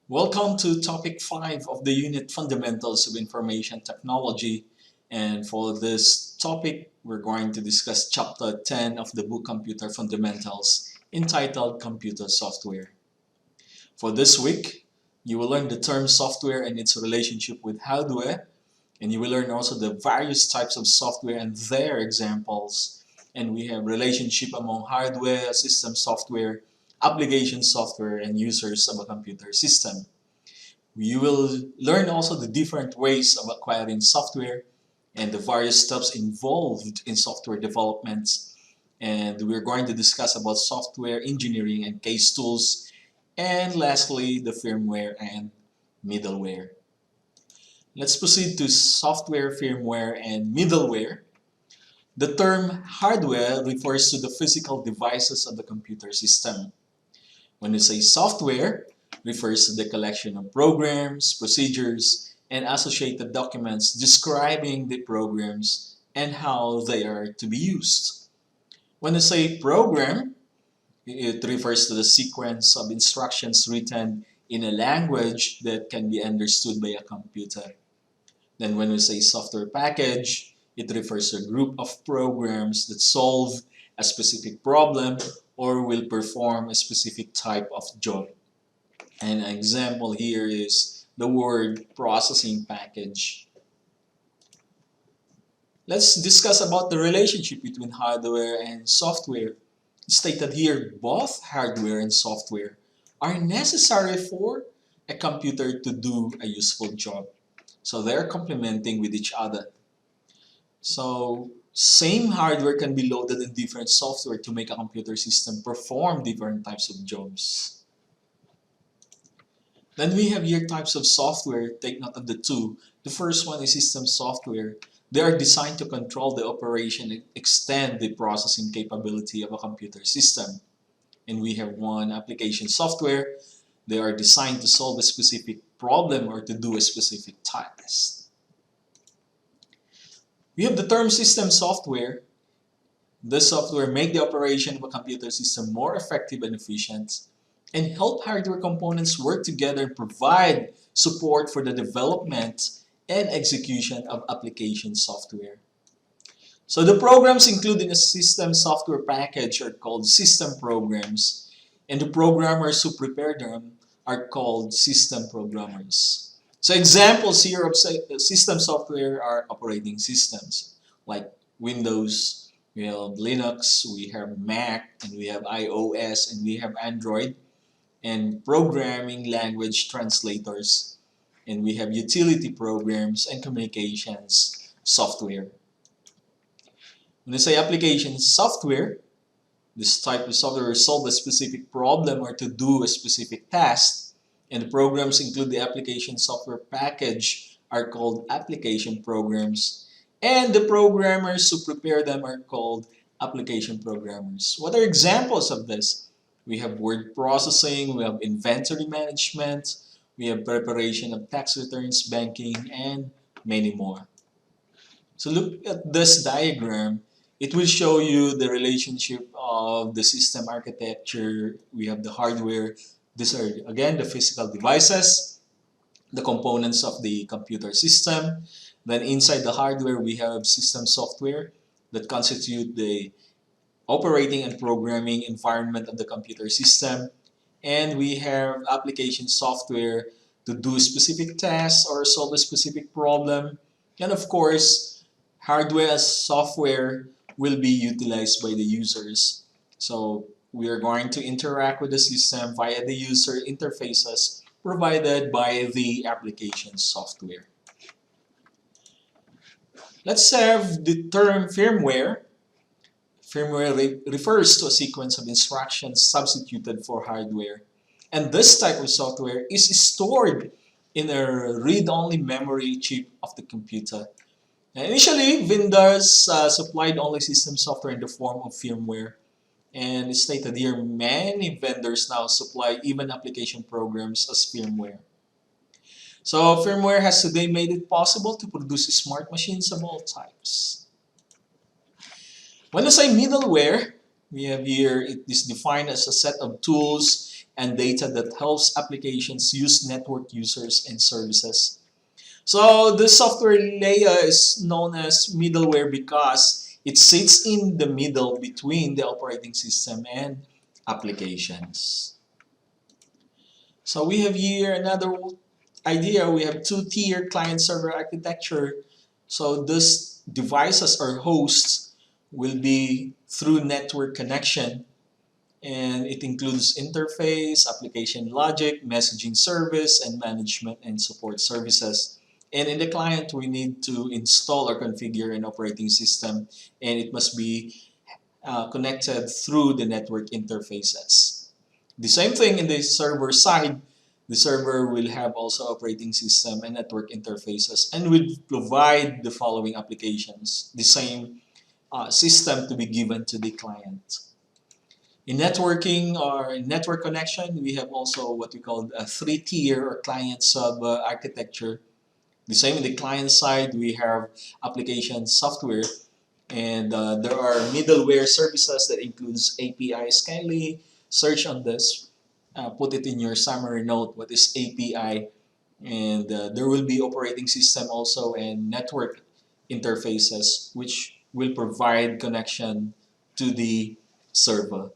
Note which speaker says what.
Speaker 1: Welcome to topic 5 of the unit Fundamentals of Information Technology. And for this topic, we're going to discuss chapter 10 of the book Computer Fundamentals, entitled Computer Software. For this week, you will learn the term software and its relationship with hardware, and you will learn also the various types of software and their examples. And we have relationship among hardware, system software, application software, and users of a computer system. You will learn also the different ways of acquiring software and the various steps involved in software development. And we're going to discuss about software engineering and case tools. And lastly, the firmware and middleware. Let's proceed to software, firmware, and middleware. The term hardware refers to the physical devices of the computer system. When we say software, refers to the collection of programs, procedures, and associated documents describing the programs and how they are to be used. When we say program, it refers to the sequence of instructions written in a language that can be understood by a computer. Then when we say software package, it refers to a group of programs that solve a specific problem or will perform a specific type of job. An example here is the word processing package. Let's discuss about the relationship between hardware and software. Stated here, both hardware and software are necessary for a computer to do a useful job. So they're complementing with each other. So same hardware can be loaded in different software to make a computer system perform different types of jobs. Then we have here types of software. Take note of the two. The first one is system software. They are designed to control the operation and extend the processing capability of a computer system. And we have one application software. They are designed to solve a specific problem or to do a specific task. We have the term system software. This software make the operation of a computer system more effective and efficient and help hardware components work together and provide support for the development and execution of application software. So the programs included in a system software package are called system programs, and the programmers who prepare them are called system programmers. So examples here of system software are operating systems like Windows, we have Linux, we have Mac, and we have iOS, and we have Android, and programming language translators, and we have utility programs and communications software. When I say application software, this type of software solve a specific problem or to do a specific task, and the programs include the application software package are called application programs, and the programmers who prepare them are called application programmers. What are examples of this? We have word processing, we have inventory management, we have preparation of tax returns, banking, and many more. So look at this diagram. It will show you the relationship of the system architecture. We have the hardware. These are, again, the physical devices, the components of the computer system. Then inside the hardware, we have system software that constitute the operating and programming environment of the computer system. And we have application software to do specific tasks or solve a specific problem. And of course, hardware as software will be utilized by the users. So we are going to interact with the system via the user interfaces provided by the application software. Let's have the term firmware. Firmware refers to a sequence of instructions substituted for hardware. And this type of software is stored in a read-only memory chip of the computer. Initially, vendors supplied only system software in the form of firmware. And it's stated here, many vendors now supply even application programs as firmware. So firmware has today made it possible to produce smart machines of all types. When I say middleware, we have here, it is defined as a set of tools and data that helps applications use network users and services. So the software layer is known as middleware because it sits in the middle between the operating system and applications. So we have here another idea. We have two-tier client-server architecture. So this devices or hosts will be through network connection, and it includes interface, application logic, messaging service, and management and support services. And in the client, we need to install or configure an operating system, and it must be connected through the network interfaces. The same thing in the server side. The server will have also operating system and network interfaces and will provide the following applications, the same system to be given to the client. In networking or in network connection, we have also what we call a three-tier or client sub architecture. The same in the client side, we have application software, and there are middleware services that includes APIs. Kindly search on this, put it in your summary note, what is API, and there will be operating system also and network interfaces which will provide connection to the server.